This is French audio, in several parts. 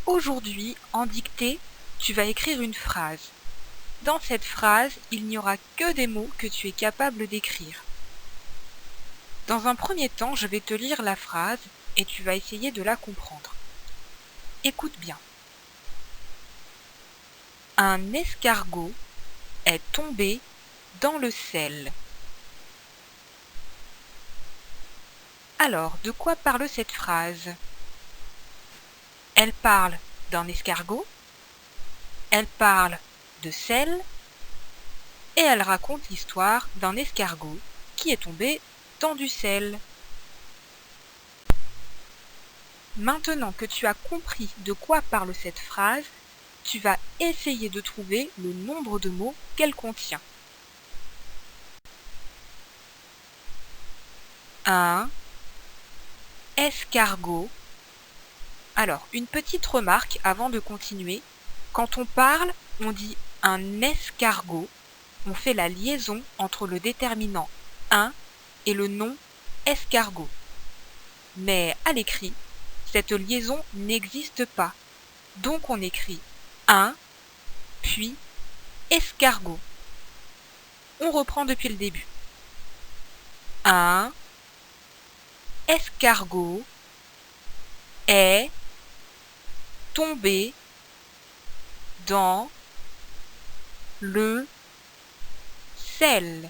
Aujourd'hui, en dictée, tu vas écrire une phrase. Dans cette phrase, il n'y aura que des mots que tu es capable d'écrire. Dans un premier temps, je vais te lire la phrase et tu vas essayer de la comprendre. Écoute bien. Un escargot est tombé dans le sel. Alors, de quoi parle cette phrase? Elle parle d'un escargot, elle parle de sel et elle raconte l'histoire d'un escargot qui est tombé dans du sel. Maintenant que tu as compris de quoi parle cette phrase, tu vas essayer de trouver le nombre de mots qu'elle contient. 1. Escargot. Alors, une petite remarque avant de continuer. Quand on parle, on dit un escargot. On fait la liaison entre le déterminant un et le nom escargot. Mais à l'écrit, cette liaison n'existe pas. Donc on écrit un, puis escargot. On reprend depuis le début. Un escargot est tombé dans le sel.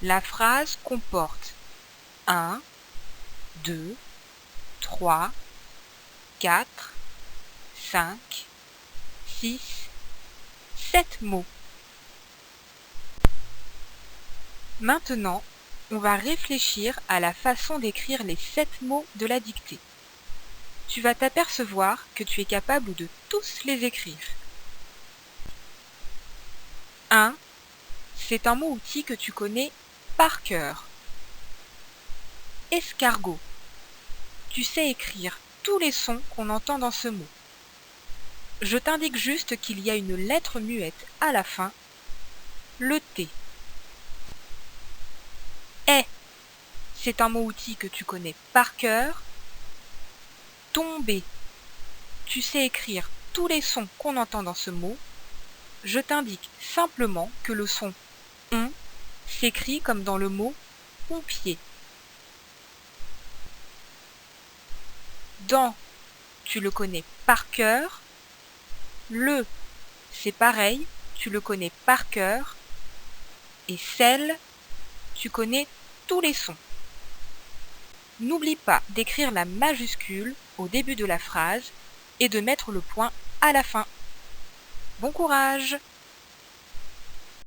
La phrase comporte 1, 2, 3, 4, 5, 6, 7 mots. Maintenant, on va réfléchir à la façon d'écrire les 7 mots de la dictée. Tu vas t'apercevoir que tu es capable de tous les écrire. 1. C'est un mot-outil que tu connais par cœur. Escargot. Tu sais écrire tous les sons qu'on entend dans ce mot. Je t'indique juste qu'il y a une lettre muette à la fin, le T. Est. C'est un mot-outil que tu connais par cœur. Tomber. Tu sais écrire tous les sons qu'on entend dans ce mot. Je t'indique simplement que le son on s'écrit comme dans le mot pompier. Dans, tu le connais par cœur. Le, c'est pareil, tu le connais par cœur. Et sel, tu connais tous les sons. N'oublie pas d'écrire la majuscule au début de la phrase et de mettre le point à la fin. Bon courage!